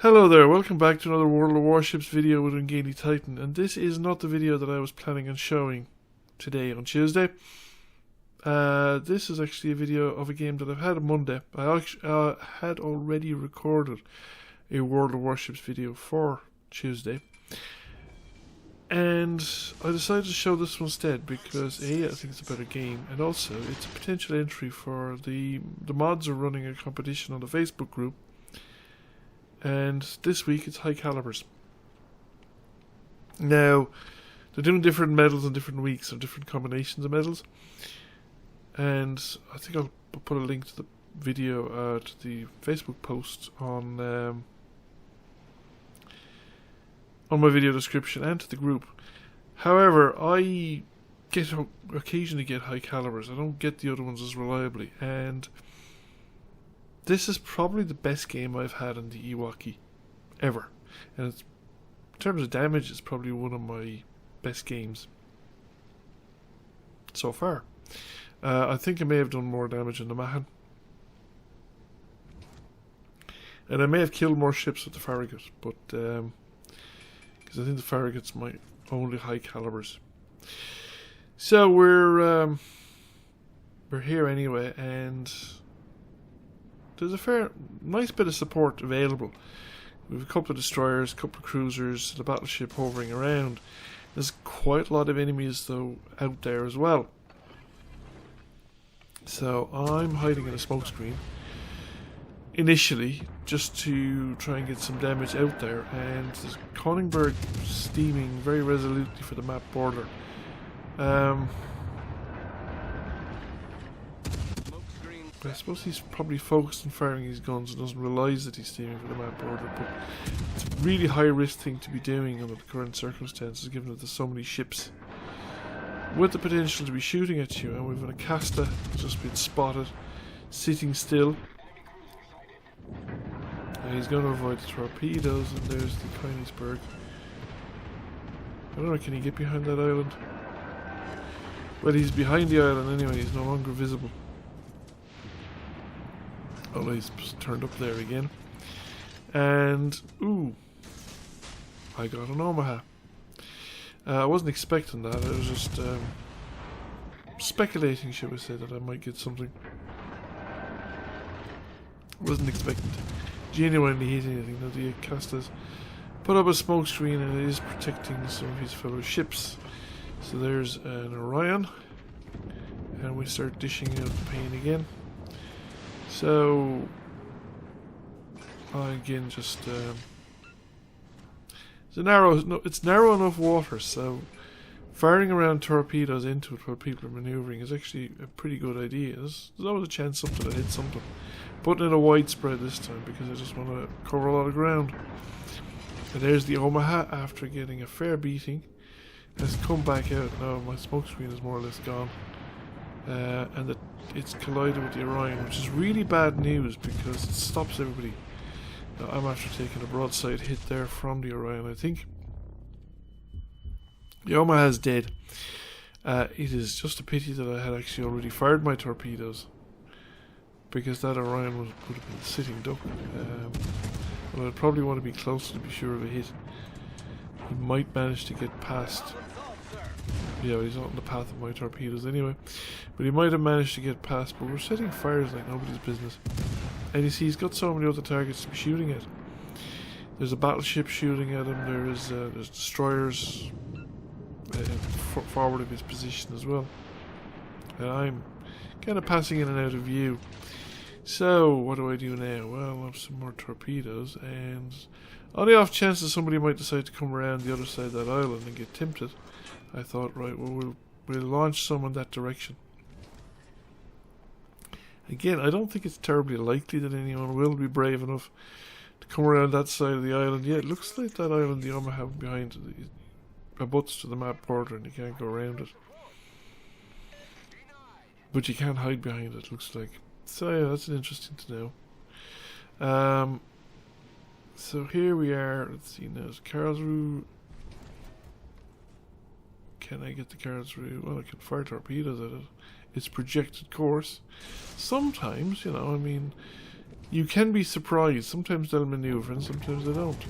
Hello there, welcome back to another World of Warships video with Ungainly Titan, and this is not the video that I was planning on showing today on Tuesday. This is actually a video of a game that I've had on Monday. I had already recorded a World of Warships video for Tuesday, and I decided to show this one instead because A, I think it's a better game, and also it's a potential entry for the mods are running a competition on the Facebook group. And this week it's high calibers. Now, they're doing different medals on different weeks, or different combinations of medals. And I think I'll put a link to the video, to the Facebook post on my video description and to the group. However, I occasionally get high calibers. I don't get the other ones as reliably, and this is probably the best game I've had in the Iwaki ever. And in terms of damage, it's probably one of my best games so far. I think I may have done more damage in the Mahan. And I may have killed more ships with the Farragut, but because I think the Farragut's my only high calibers. So we're here anyway, and there's a nice bit of support available. We have a couple of destroyers, a couple of cruisers, the battleship hovering around. There's quite a lot of enemies though out there as well. So I'm hiding in a smoke screen initially just to try and get some damage out there, and there's Konigsberg steaming very resolutely for the map border. I suppose he's probably focused on firing his guns and doesn't realise that he's steaming for the map border, but it's a really high risk thing to be doing under the current circumstances, given that there's so many ships with the potential to be shooting at you. And we've an Acasta just been spotted sitting still, and he's going to avoid the torpedoes. And there's the Konigsberg. I don't know, can he get behind that island? Well, he's behind the island anyway, he's no longer visible. Oh, he's turned up there again. And, ooh, I got an Omaha. I wasn't expecting that. I was just speculating, shall we say, that I might get something. Wasn't expecting to genuinely hit anything. Now the Acastas put up a smoke screen, and it is protecting some of his fellow ships. So there's an Orion, and we start dishing out the pain again. So, again, just it's narrow enough water, so firing around torpedoes into it while people are manoeuvring is actually a pretty good idea. There's always a chance something will hit something. Putting in a wide spread this time because I just want to cover a lot of ground. And there's the Omaha after getting a fair beating. Has come back out now. My smoke screen is more or less gone. And it's collided with the Orion, which is really bad news because it stops everybody. Now, I'm after taking a broadside hit there from the Orion, I think. The Omaha is dead. It is just a pity that I had actually already fired my torpedoes, because that Orion would have been sitting duck. But I'd probably want to be closer to be sure of a hit. He might manage to get past. Yeah, he's not on the path of my torpedoes anyway. But he might have managed to get past, but we're setting fires like nobody's business. And you see, he's got so many other targets to be shooting at. There's a battleship shooting at him, there's destroyers forward of his position as well. And I'm kind of passing in and out of view. So, what do I do now? Well, I have some more torpedoes, and on the off chance that somebody might decide to come around the other side of that island and get tempted, I thought, right, well, we'll launch some in that direction. Again, I don't think it's terribly likely that anyone will be brave enough to come around that side of the island. Yeah, it looks like that island the Omaha behind it abuts to the map border, and you can't go around it. But you can't hide behind it, looks like. So yeah, that's interesting to know. So here we are. Let's see now. It's Karlsruhe. Can I get the Karlsruhe? Well, I can fire torpedoes at it. Its projected course. Sometimes, you know, I mean, you can be surprised. Sometimes they'll maneuver and sometimes they don't.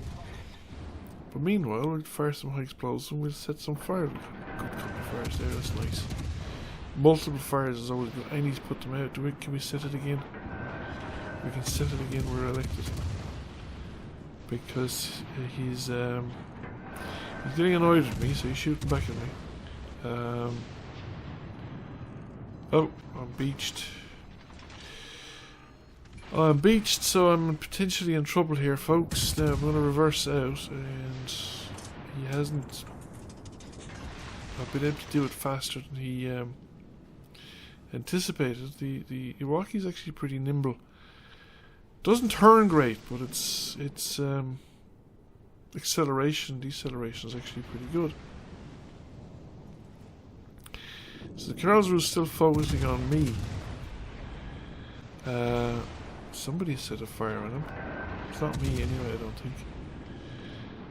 But meanwhile, we'll fire some high explosives and we'll set some fire. Good couple of fires there, that's nice. Multiple fires is always good. I need to put them out. Can we set it again? We can set it again, we're elected. Because he's getting annoyed with me, so he's shooting back at me. Oh, I'm beached. Oh, I'm beached, so I'm potentially in trouble here, folks. Now I'm going to reverse out, and he hasn't. I've been able to do it faster than he anticipated. The Iwaki's actually pretty nimble. Doesn't turn great, but its acceleration, deceleration is actually pretty good. So the Karlsruhe is still focusing on me. Somebody set a fire on him. It's not me anyway, I don't think.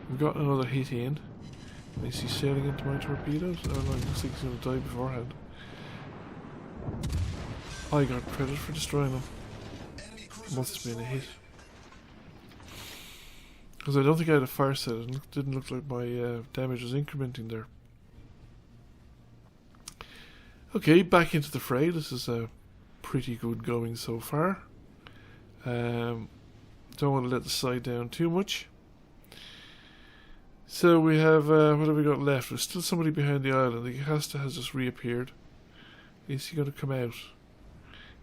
We've got another hit in. Is he sailing into my torpedoes? Oh no, it looks like he's going to die beforehand. I got credit for destroying them. Must have been a hit. Because I don't think I had a fire set. It didn't look like my damage was incrementing there. Okay, back into the fray. This is pretty good going so far. Don't want to let the side down too much. So we have, what have we got left? There's still somebody behind the island. The Acasta has just reappeared. Is he going to come out?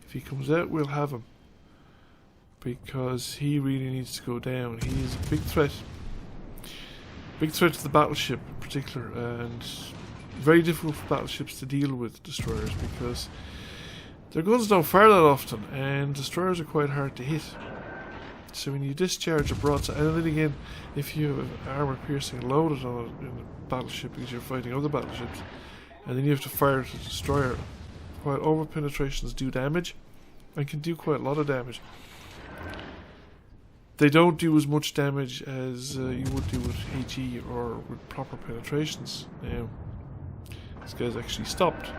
If he comes out, we'll have him. Because he really needs to go down. He is a big threat. Big threat to the battleship in particular. And very difficult for battleships to deal with destroyers because their guns don't fire that often and destroyers are quite hard to hit. So when you discharge a broadside, and then again, if you have armor piercing loaded on it in a battleship because you're fighting other battleships, and then you have to fire at the destroyer, while over penetrations do damage, and can do quite a lot of damage, they don't do as much damage as you would do with HE or with proper penetrations. Now, this guy's actually stopped.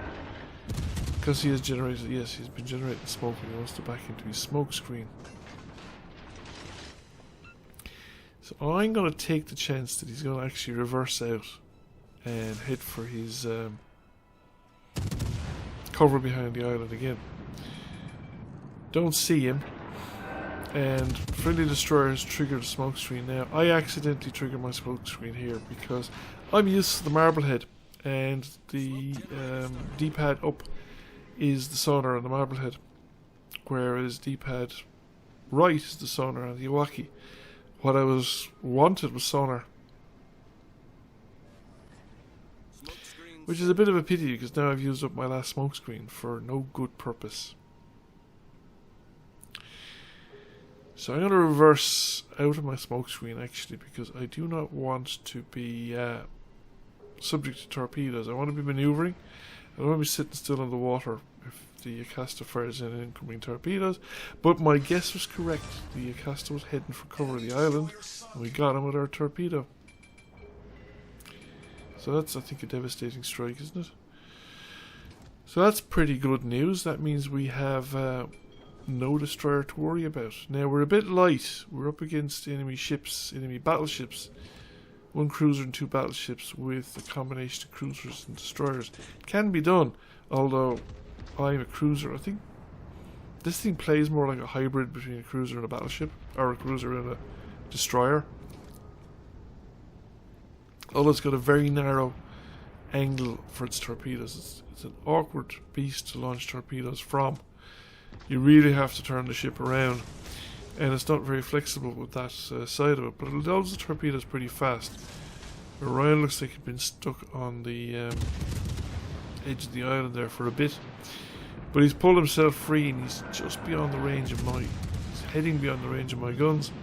Because he has generated, yes, he's been generating smoke and he wants to back into his smoke screen. So I'm going to take the chance that he's going to actually reverse out and head for his cover behind the island again. Don't see him. And friendly destroyers triggered the smoke screen now. I accidentally triggered my smoke screen here because I'm used to the Marblehead and the D-pad up is the sonar on the Marblehead, whereas D-pad right is the sonar on the Iwaki. What I wanted was sonar, which is a bit of a pity because now I've used up my last smoke screen for no good purpose. So I'm going to reverse out of my smoke screen actually because I do not want to be subject to torpedoes. I want to be maneuvering. I don't want to be sitting still in the water if the Acasta fires in incoming torpedoes. But my guess was correct. The Acasta was heading for cover of the island, and we got him with our torpedo. So that's, I think, a devastating strike, isn't it? So that's pretty good news. That means we have no destroyer to worry about. Now, we're a bit light. We're up against enemy ships, enemy battleships. 1 cruiser and 2 battleships with a combination of cruisers and destroyers. It can be done, although I'm a cruiser. I think this thing plays more like a hybrid between a cruiser and a battleship, or a cruiser and a destroyer. Although it's got a very narrow angle for its torpedoes. It's an awkward beast to launch torpedoes from. You really have to turn the ship around. And it's not very flexible with that side of it, but it loads the torpedoes pretty fast. Orion looks like he'd been stuck on the edge of the island there for a bit, but he's pulled himself free and he's just beyond the range of my, he's heading beyond the range of my guns.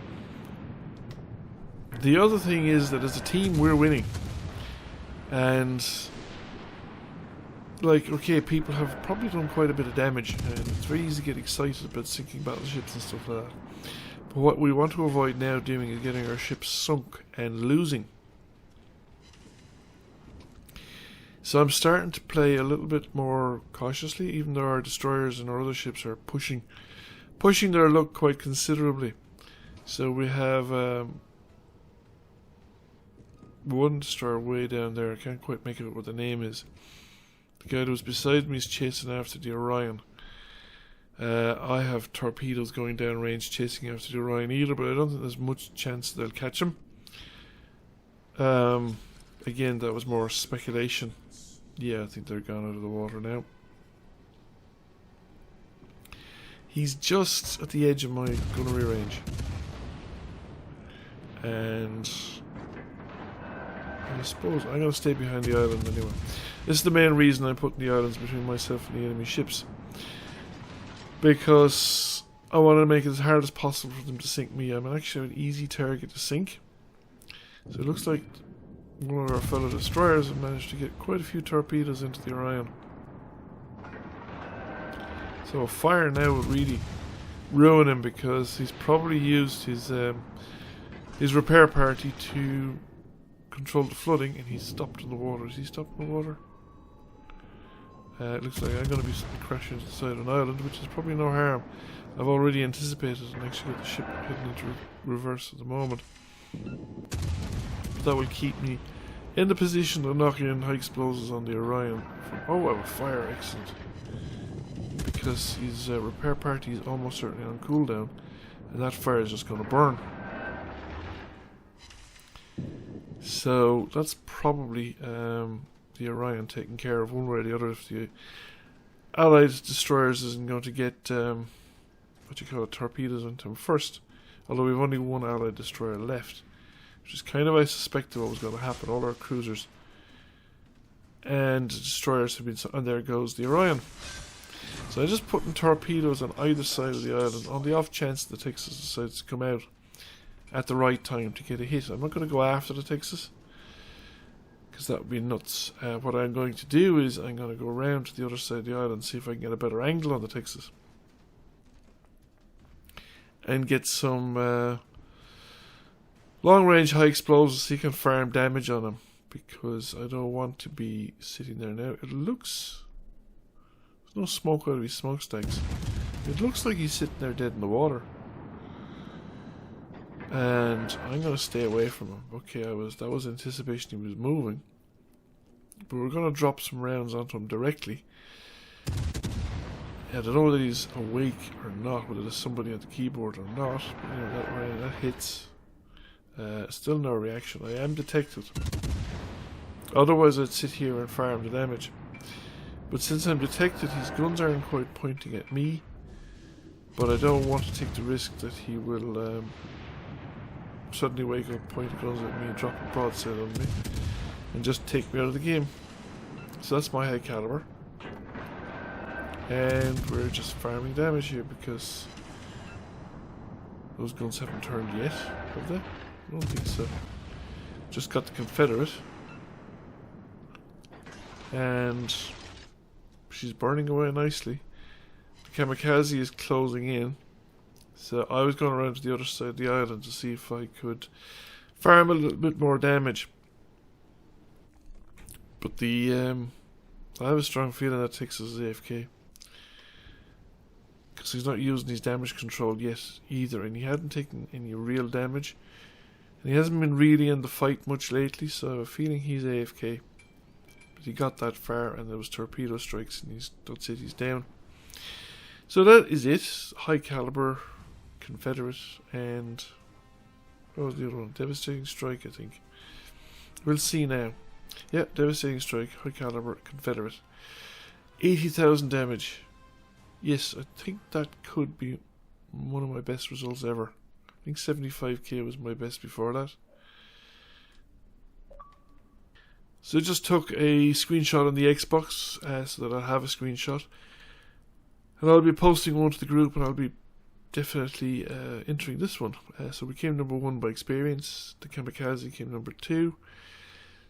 The other thing is that as a team we're winning, and like, okay, people have probably done quite a bit of damage and it's very easy to get excited about sinking battleships and stuff like that. But what we want to avoid now doing is getting our ships sunk and losing. So I'm starting to play a little bit more cautiously, even though our destroyers and our other ships are pushing pushing their luck quite considerably. So we have one destroyer way down there. I can't quite make out what the name is. The guy that was beside me is chasing after the Orion. I have torpedoes going down range chasing after the Orion either, but I don't think there's much chance they'll catch him. Again, that was more speculation. Yeah, I think they're gone out of the water now. He's just at the edge of my gunnery range. And I suppose I'm going to stay behind the island anyway. This is the main reason I'm putting the islands between myself and the enemy ships. Because I want to make it as hard as possible for them to sink me. I'm actually an easy target to sink. So it looks like one of our fellow destroyers have managed to get quite a few torpedoes into the Orion. So a fire now would really ruin him, because he's probably used his repair party to control the flooding, and he's stopped in the water. Is he stopped in the water? It looks like I'm going to be crashing into the side of an island, which is probably no harm. I've already anticipated and actually got the ship heading into reverse at the moment. But that will keep me in the position of knocking in high explosives on the Orion. Oh, wow, fire, excellent. Because his repair party is almost certainly on cooldown, and that fire is just going to burn. So that's probably the Orion taken care of one way or the other. If the Allied destroyers isn't going to get torpedoes into them first, although we've only one Allied destroyer left, which is kind of, I suspected, what was going to happen. All our cruisers and destroyers have been, and there goes the Orion. So I'm just putting torpedoes on either side of the island on the off chance the Texas decides to come out at the right time to get a hit. I'm not going to go after the Texas, because that would be nuts. What I'm going to do is I'm going to go around to the other side of the island and see if I can get a better angle on the Texas and get some long range high explosives so you can farm damage on him, because I don't want to be sitting there now. It looks, there's no smoke out of his smokestacks. It looks like he's sitting there dead in the water. And I'm going to stay away from him. Okay, that was anticipation he was moving. But we're going to drop some rounds onto him directly. I don't know whether he's awake or not, whether there's somebody at the keyboard or not. But anyway, that hits. Still no reaction. I am detected. Otherwise I'd sit here and farm the damage. But since I'm detected, his guns aren't quite pointing at me. But I don't want to take the risk that he will suddenly wake up, point the guns at me, and drop a broadside on me, and just take me out of the game. So that's my high caliber. And we're just farming damage here, because those guns haven't turned yet, have they? I don't think so. Just got the Confederate. And she's burning away nicely. The kamikaze is closing in. So I was going around to the other side of the island to see if I could farm a little bit more damage. But I have a strong feeling that Texas is AFK. Because he's not using his damage control yet either, and he hadn't taken any real damage. And he hasn't been really in the fight much lately, so I have a feeling he's AFK. But he got that far, and there was torpedo strikes, and that's it, he's down. So that is it. High caliber Confederate, and what was the other one? Devastating Strike, I think. We'll see now. Yeah, Devastating Strike, high caliber Confederate. 80,000 damage. Yes, I think that could be one of my best results ever. I think 75k was my best before that. So I just took a screenshot on the Xbox so that I'll have a screenshot. And I'll be posting one to the group, and I'll be definitely entering this one. So we came number 1 by experience. The Kamikaze came number 2.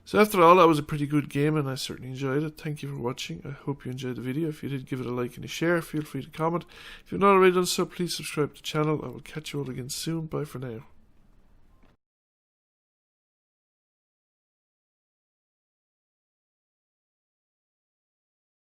So after all, that was a pretty good game, and I certainly enjoyed it. Thank you for watching. I hope you enjoyed the video. If you did, give it a like and a share. Feel free to comment. If you've not already done so, please subscribe to the channel. I will catch you all again soon. Bye for now.